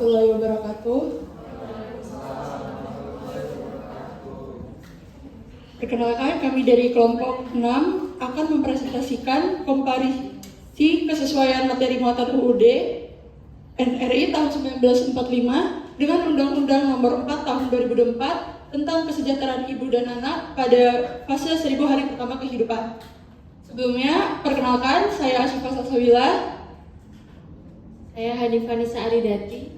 warahmatullahi wabarakatuh. Perkenalkan, kami dari kelompok 6 akan mempresentasikan komparisi kesesuaian materi muatan UUD NRI tahun 1945 dengan Undang-Undang Nomor 4 Tahun 2004 tentang kesejahteraan ibu dan anak pada fase 1000 hari pertama kehidupan. Sebelumnya, perkenalkan, saya Asyifa Salsabila. Saya Hanifanisa Aridati.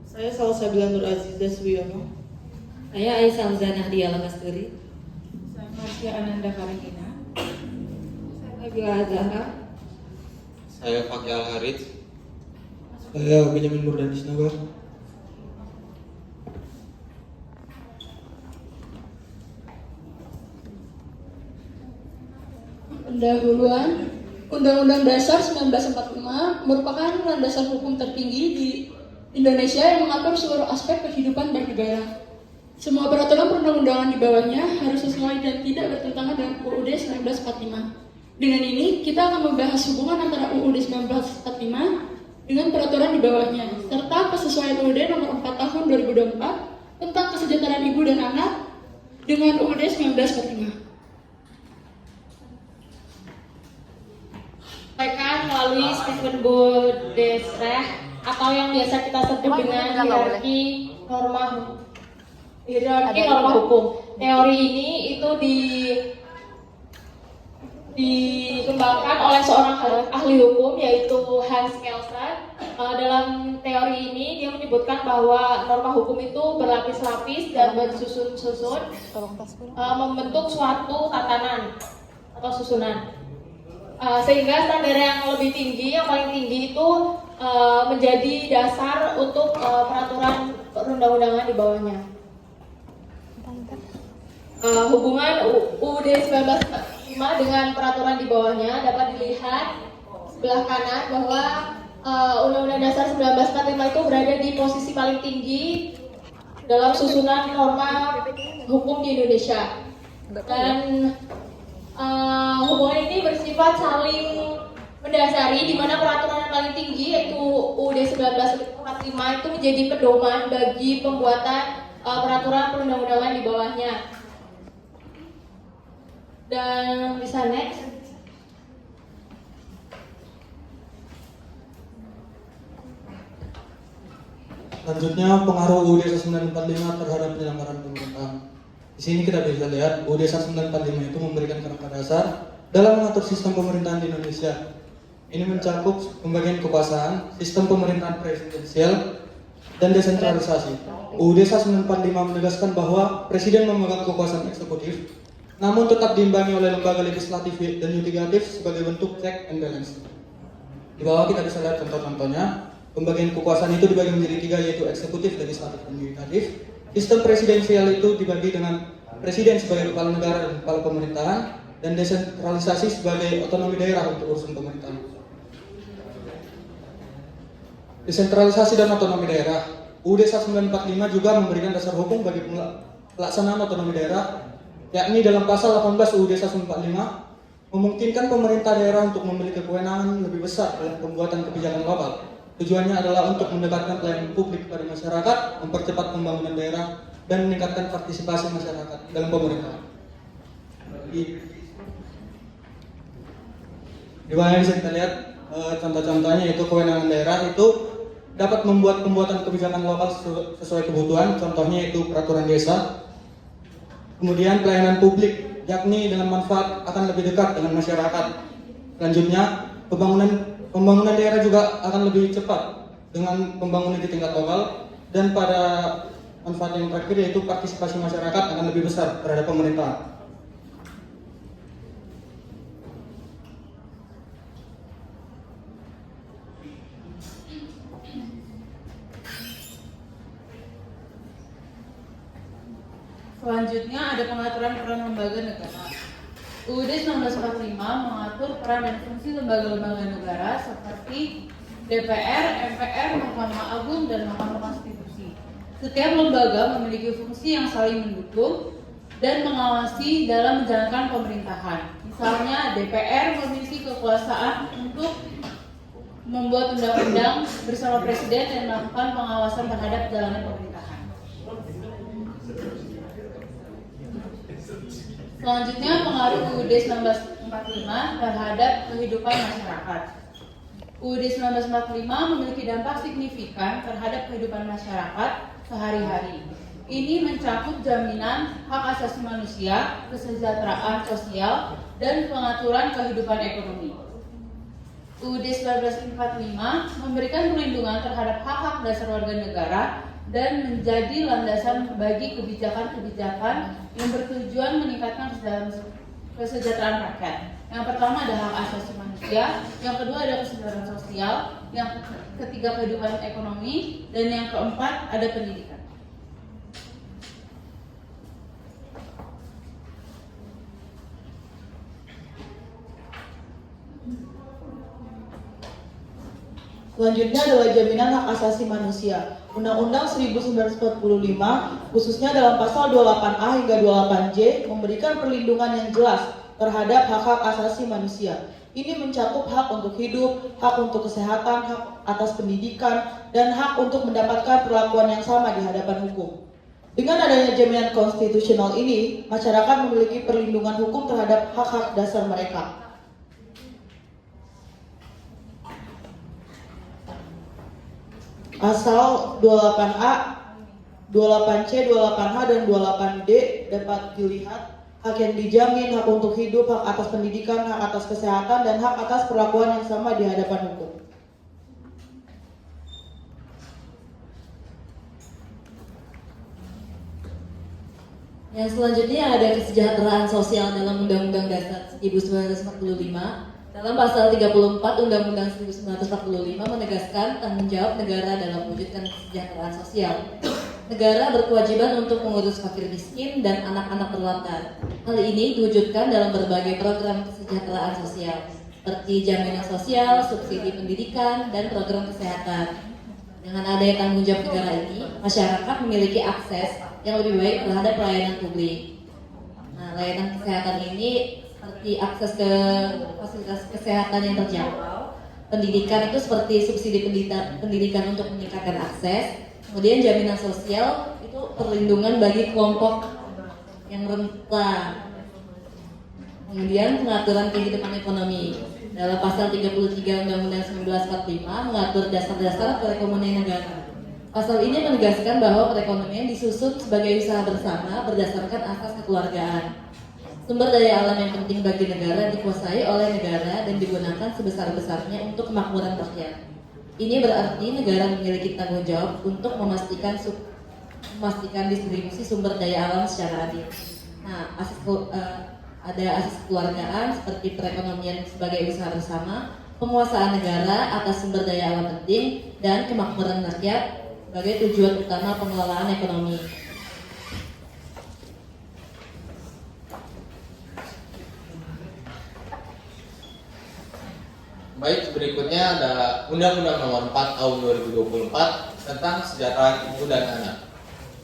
Saya Salsabila Nur Aziza Suyono. Saya Aisyah Zanah Diala Kasturi. Saya Marsya Ananda Karikina. Saya Nabila Azhara. Saya Fakih Al-Harith. Saya Benyamin Murdanis Nagar. Pendahuluan, Undang-Undang Dasar 1945 merupakan landasan hukum tertinggi di Indonesia yang mengatur seluruh aspek kehidupan bernegara. Semua peraturan perundang-undangan di bawahnya harus sesuai dan tidak bertentangan dengan UUD 1945. Dengan ini, kita akan membahas hubungan antara UUD 1945 dengan peraturan di bawahnya, serta kesesuaian UUD Nomor 4 Tahun 2024 tentang kesejahteraan ibu dan anak dengan UUD 1945. Sampaikan melalui Stephen Boudesreh atau yang biasa kita sebut dengan hierarki norma hukum. Teori ini itu dikembangkan oleh seorang ahli hukum yaitu Hans Kelsen. Dalam teori ini dia menyebutkan bahwa norma hukum itu berlapis-lapis dan bersusun-susun membentuk suatu tatanan atau susunan. Sehingga standar yang lebih tinggi, yang paling tinggi itu menjadi dasar untuk peraturan perundang-undangan di bawahnya. Hubungan UUD 1945 dengan peraturan di bawahnya dapat dilihat sebelah kanan bahwa Undang-Undang Dasar 1945 itu berada di posisi paling tinggi dalam susunan norma hukum di Indonesia. Dan hubungan ini bersifat saling mendasari, di mana peraturan yang paling tinggi yaitu UUD 1945 itu menjadi pedoman bagi pembuatan peraturan perundang-undangan di bawahnya. Dan bisa next. Selanjutnya, pengaruh UUD 1945 terhadap penyelenggaraan pemerintahan. Di sini kita bisa lihat UUD 1945 itu memberikan kerangka dasar dalam mengatur sistem pemerintahan di Indonesia. Ini mencakup pembagian kekuasaan, sistem pemerintahan presidensial, dan desentralisasi. UUD 1945 menegaskan bahwa presiden memegang kekuasaan eksekutif, namun tetap diimbangi oleh lembaga legislatif dan yudikatif sebagai bentuk check and balance. Di bawah kita bisa lihat contoh-contohnya. Pembagian kekuasaan itu dibagi menjadi 3, yaitu eksekutif, legislatif, dan yudikatif. Sistem presidensial itu dibagi dengan presiden sebagai kepala negara dan kepala pemerintahan, dan desentralisasi sebagai otonomi daerah untuk urusan pemerintahan. Desentralisasi dan otonomi daerah. UUD 1945 juga memberikan dasar hukum bagi pelaksanaan otonomi daerah, yakni dalam pasal 18 UUD 1945 memungkinkan pemerintah daerah untuk memiliki kewenangan lebih besar dalam pembuatan kebijakan lokal. Tujuannya adalah untuk mendekatkan pelayanan publik kepada masyarakat, mempercepat pembangunan daerah, dan meningkatkan partisipasi masyarakat dalam pemerintahan. Di bawah bisa kita lihat contoh-contohnya, yaitu kewenangan daerah itu dapat membuat pembuatan kebijakan lokal sesuai kebutuhan. Contohnya itu peraturan desa. Kemudian pelayanan publik, yakni dengan manfaat akan lebih dekat dengan masyarakat. Selanjutnya, pembangunan daerah juga akan lebih cepat dengan pembangunan di tingkat lokal, dan pada manfaat yang terakhir yaitu partisipasi masyarakat akan lebih besar terhadap pemerintah. Selanjutnya ada pengaturan peran lembaga negara. UUD 1945 mengatur peran dan fungsi lembaga-lembaga negara seperti DPR, MPR, Mahkamah Agung, dan Mahkamah Konstitusi. Setiap lembaga memiliki fungsi yang saling mendukung dan mengawasi dalam menjalankan pemerintahan. Misalnya DPR memiliki kekuasaan untuk membuat undang-undang bersama Presiden dan melakukan pengawasan terhadap jalannya pemerintahan. Selanjutnya, pengaruh UUD 1945 terhadap kehidupan masyarakat. UUD 1945 memiliki dampak signifikan terhadap kehidupan masyarakat sehari-hari. Ini mencakup jaminan hak asasi manusia, kesejahteraan sosial, dan pengaturan kehidupan ekonomi. UUD 1945 memberikan perlindungan terhadap hak-hak dasar warga negara dan menjadi landasan bagi kebijakan-kebijakan yang bertujuan meningkatkan kesejahteraan rakyat. Yang pertama ada hak asasi manusia, yang kedua ada kesejahteraan sosial, yang ketiga kehidupan ekonomi, dan yang keempat ada pendidikan. Selanjutnya adalah jaminan hak asasi manusia. Undang-Undang 1945 khususnya dalam pasal 28A hingga 28J memberikan perlindungan yang jelas terhadap hak-hak asasi manusia. Ini mencakup hak untuk hidup, hak untuk kesehatan, hak atas pendidikan, dan hak untuk mendapatkan perlakuan yang sama di hadapan hukum. Dengan adanya jaminan konstitusional ini, masyarakat memiliki perlindungan hukum terhadap hak-hak dasar mereka. Pasal 28A, 28C, 28H, dan 28D dapat dilihat hak yang dijamin, hak untuk hidup, hak atas pendidikan, hak atas kesehatan, dan hak atas perlakuan yang sama di hadapan hukum. Yang selanjutnya ada kesejahteraan sosial dalam Undang-Undang Dasar 1945. Dalam pasal 34 Undang-Undang 1945 menegaskan tanggung jawab negara dalam mewujudkan kesejahteraan sosial. Negara berkewajiban untuk mengurus fakir miskin dan anak-anak terlantar. Hal ini diwujudkan dalam berbagai program kesejahteraan sosial, seperti jaminan sosial, subsidi pendidikan, dan program kesehatan. Dengan adanya tanggung jawab negara ini, masyarakat memiliki akses yang lebih baik terhadap pelayanan publik. Nah, layanan kesehatan ini seperti akses ke fasilitas kesehatan yang terjangkau, pendidikan itu seperti subsidi pendidikan untuk meningkatkan akses, kemudian jaminan sosial itu perlindungan bagi kelompok yang rentan, kemudian pengaturan kehidupan ekonomi. Dalam pasal 33 Undang-Undang 1945 mengatur dasar-dasar perekonomian negara. Pasal ini menegaskan bahwa perekonomian disusun sebagai usaha bersama berdasarkan asas kekeluargaan. Sumber daya alam yang penting bagi negara dikuasai oleh negara dan digunakan sebesar-besarnya untuk kemakmuran rakyat. Ini berarti negara memiliki tanggung jawab untuk memastikan distribusi sumber daya alam secara adil. Nah, ada asas kekeluargaan seperti perekonomian sebagai usaha bersama, penguasaan negara atas sumber daya alam penting, dan kemakmuran rakyat sebagai tujuan utama pengelolaan ekonomi. Baik, berikutnya ada Undang-Undang Nomor 4 Tahun 2024 tentang Kesejahteraan Ibu dan Anak.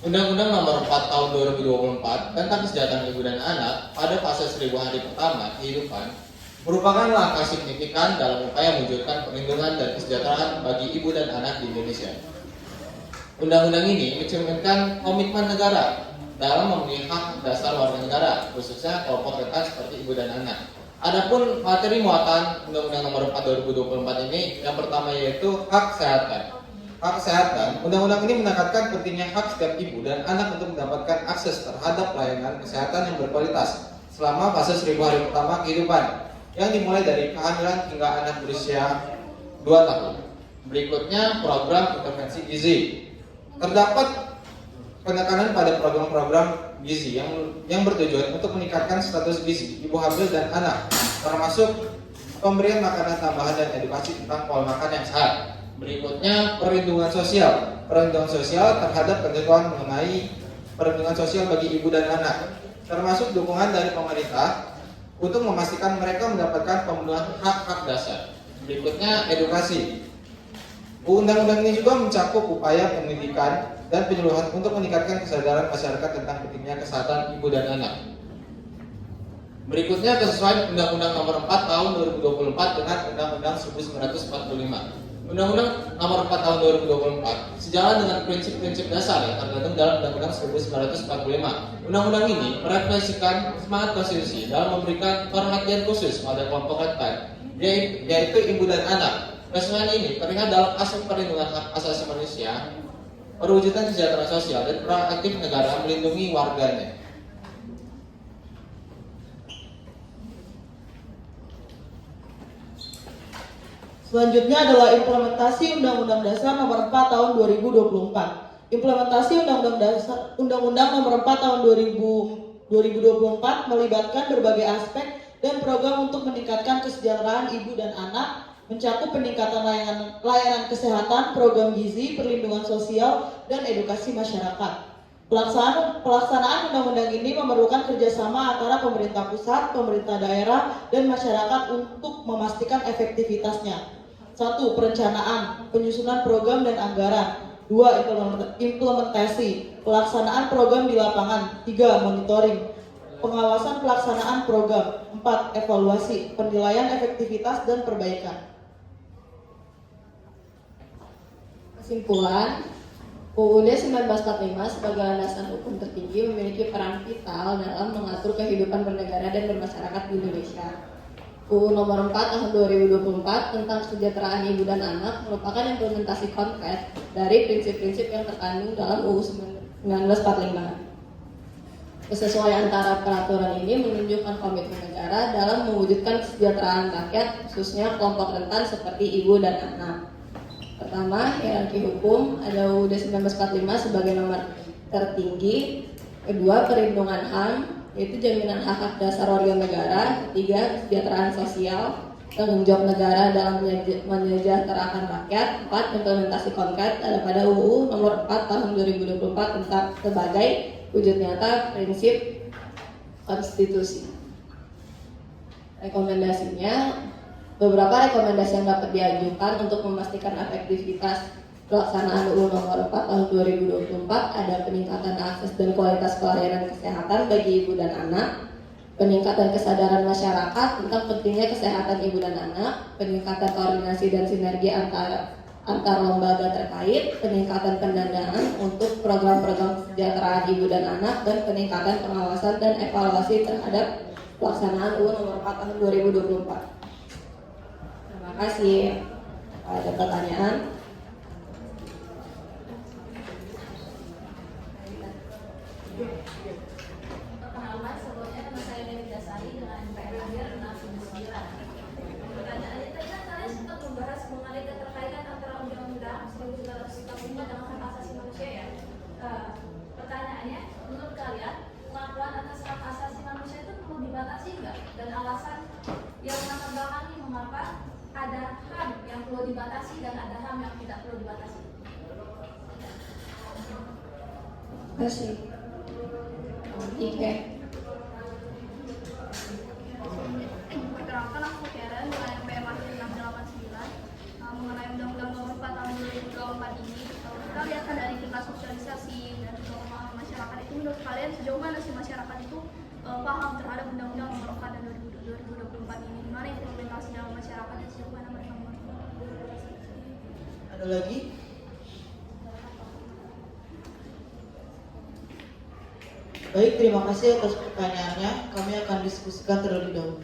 Undang-Undang Nomor 4 Tahun 2024 tentang Kesejahteraan Ibu dan Anak pada fase 1000 hari pertama kehidupan merupakan langkah signifikan dalam upaya mewujudkan perlindungan dan kesejahteraan bagi ibu dan anak di Indonesia. Undang-undang ini mencerminkan komitmen negara dalam memenuhi hak dasar warga negara, khususnya kelompok rentan seperti ibu dan anak. Adapun materi muatan Undang-Undang Nomor 4 2024 ini yang pertama yaitu hak kesehatan. Hak kesehatan, undang-undang ini menekankan pentingnya hak setiap ibu dan anak untuk mendapatkan akses terhadap pelayanan kesehatan yang berkualitas selama fase 1000 hari pertama kehidupan yang dimulai dari kehamilan hingga anak berusia 2 tahun. Berikutnya program intervensi gizi. Terdapat penekanan pada program-program gizi yang bertujuan untuk meningkatkan status gizi ibu hamil dan anak, termasuk pemberian makanan tambahan dan edukasi tentang pola makan yang sehat. Berikutnya perlindungan sosial. Perlindungan sosial terhadap ketentuan mengenai perlindungan sosial bagi ibu dan anak, termasuk dukungan dari pemerintah untuk memastikan mereka mendapatkan pemenuhan hak-hak dasar. Berikutnya edukasi. Undang-undang ini juga mencakup upaya pendidikan dan penyuluhan untuk meningkatkan kesadaran masyarakat tentang pentingnya kesehatan ibu dan anak. Berikutnya kesesuaian Undang-Undang Nomor 4 Tahun 2024 dengan Undang-Undang 1945. Undang-Undang Nomor 4 Tahun 2024 sejalan dengan prinsip-prinsip dasar yang tergandung dalam Undang-Undang 1945. Undang-undang ini merefleksikan semangat konstitusi dalam memberikan perhatian khusus pada kelompok rentan, yaitu ibu dan anak. Kesesuaian ini terlihat dalam aspek perlindungan hak asasi manusia, perwujudan kesejahteraan sosial, dan peran aktif negara melindungi warganya. Selanjutnya adalah implementasi Undang-Undang Dasar Nomor 4 Tahun 2024. Implementasi Undang-Undang Nomor 4 Tahun 2024 melibatkan berbagai aspek dan program untuk meningkatkan kesejahteraan ibu dan anak, mencakup peningkatan layanan kesehatan, program gizi, perlindungan sosial, dan edukasi masyarakat. Pelaksanaan undang-undang ini memerlukan kerjasama antara pemerintah pusat, pemerintah daerah, dan masyarakat untuk memastikan efektivitasnya. 1. Perencanaan, penyusunan program dan anggaran. 2. Implementasi, pelaksanaan program di lapangan. 3. Monitoring, pengawasan pelaksanaan program. 4. Evaluasi, penilaian efektivitas dan perbaikan. Kesimpulan, UUD 1945 sebagai landasan hukum tertinggi memiliki peran vital dalam mengatur kehidupan bernegara dan bermasyarakat di Indonesia. UU Nomor 4 Tahun 2024 tentang kesejahteraan ibu dan anak merupakan implementasi konkret dari prinsip-prinsip yang terkandung dalam UU 1945. Kesesuaian antara peraturan ini menunjukkan komitmen negara dalam mewujudkan kesejahteraan rakyat, khususnya kelompok rentan seperti ibu dan anak. Pertama, hierarki hukum, ada UUD 1945 sebagai nomor tertinggi. Kedua, perlindungan HAM, yaitu jaminan hak-hak dasar warga negara. Ketiga, kesejahteraan sosial, tanggung jawab negara dalam menyejahterakan rakyat. 4. Implementasi konkret ada pada UU Nomor 4 Tahun 2024 tentang sebagai wujud nyata prinsip konstitusi. Rekomendasinya, beberapa rekomendasi yang dapat diajukan untuk memastikan efektivitas pelaksanaan UU Nomor 4 Tahun 2024 ada peningkatan akses dan kualitas pelayanan kesehatan bagi ibu dan anak, peningkatan kesadaran masyarakat tentang pentingnya kesehatan ibu dan anak, peningkatan koordinasi dan sinergi antar lembaga terkait, peningkatan pendanaan untuk program-program kesejahteraan ibu dan anak, dan peningkatan pengawasan dan evaluasi terhadap pelaksanaan UU Nomor 4 Tahun 2024. Terima kasih. Ada pertanyaan? Perkenalkan, sebelumnya nama saya Dewi Dasari dengan MPR Akhir 699. Pertanyaannya tadi kan kalian sempat membahas mengenai keterkaitan antara Undang-Undang 1945 dengan hak asasi manusia ya. Pertanyaannya, menurut kalian pengakuan atas hak asasi manusia itu perlu dibatasi nggak? Dan alasan yang latar belakangi mengapa ada HAM yang perlu dibatasi dan ada HAM yang tidak perlu dibatasi? Terima kasih. Oke. Perkenalkan, aku Karen dengan MPR Akhir 689 mengenai Undang-Undang Nomor 4 Tahun 2024 ini. Kita lihat kan dari tingkat sosialisasi dan juga pemahaman masyarakat itu, menurut kalian sejauh mana sih masyarakat itu paham terhadap Undang-Undang Nomor 4 dan 2024 ini? Gimana implementasinya masyarakat dan sejauh mana mereka mengerti? Ada lagi? Baik, terima kasih atas pertanyaannya. Kami akan diskusikan terlebih dahulu.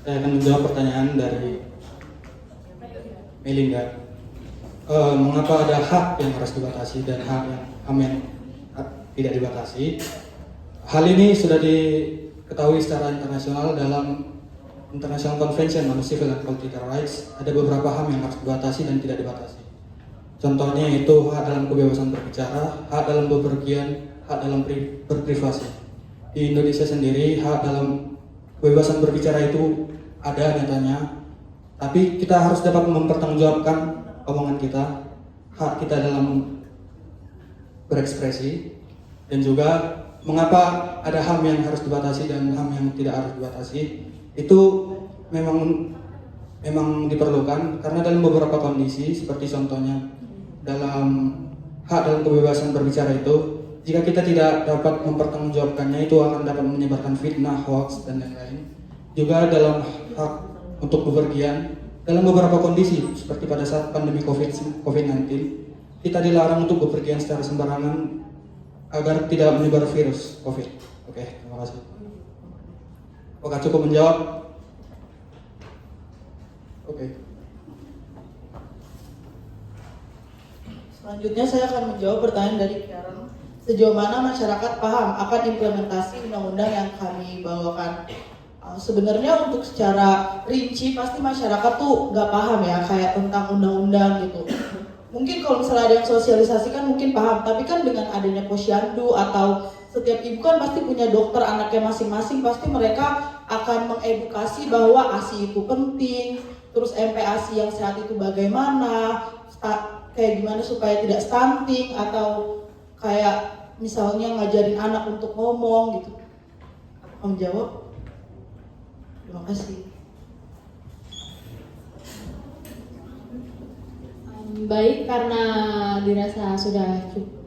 Saya akan menjawab pertanyaan dari Melinda. Mengapa ada hak yang harus dibatasi dan HAM yang tidak dibatasi? Hal ini sudah diketahui secara internasional dalam International Convention on Civil and Political Rights. Ada beberapa HAM yang harus dibatasi dan tidak dibatasi. Contohnya itu hak dalam kebebasan berbicara, hak dalam bepergian, hak dalam berprivasi. Di Indonesia sendiri, hak dalam kebebasan berbicara itu ada nyatanya, tapi kita harus dapat mempertanggungjawabkan omongan kita, hak kita dalam berekspresi, dan juga mengapa ada HAM yang harus dibatasi dan HAM yang tidak harus dibatasi. Itu memang diperlukan karena dalam beberapa kondisi, seperti contohnya dalam hak dalam kebebasan berbicara itu, jika kita tidak dapat mempertanggungjawabkannya, itu akan dapat menyebarkan fitnah, hoax, dan lain-lain. Juga dalam hak untuk bepergian, dalam beberapa kondisi seperti pada saat pandemi COVID-19, kita dilarang untuk bepergian secara sembarangan agar tidak menyebar virus COVID. Oke, terima kasih. Apakah cukup menjawab? Oke. Selanjutnya saya akan menjawab pertanyaan dari Karen. Sejauh mana masyarakat paham akan implementasi undang-undang yang kami bawakan? Sebenarnya untuk secara rinci pasti masyarakat tuh nggak paham ya kayak tentang undang-undang gitu. Mungkin kalau misalnya ada yang sosialisasikan mungkin paham, tapi kan dengan adanya posyandu atau setiap ibu kan pasti punya dokter anaknya masing-masing, pasti mereka akan mengedukasi bahwa ASI itu penting, terus MPASI yang sehat itu bagaimana, kayak gimana supaya tidak stunting, atau kayak misalnya ngajarin anak untuk ngomong gitu. Om jawab. Terima kasih. Baik, karena dirasa sudah cukup.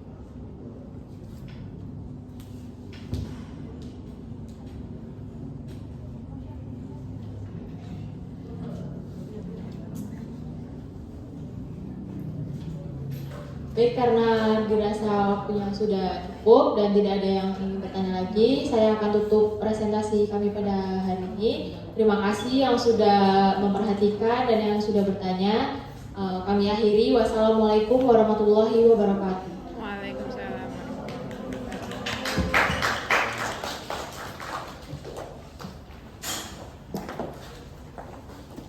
Baik, karena dirasa waktunya sudah cukup dan tidak ada yang ingin bertanya lagi, saya akan tutup presentasi kami pada hari ini. Terima kasih yang sudah memperhatikan dan yang sudah bertanya. Kami akhiri. Wassalamualaikum warahmatullahi wabarakatuh.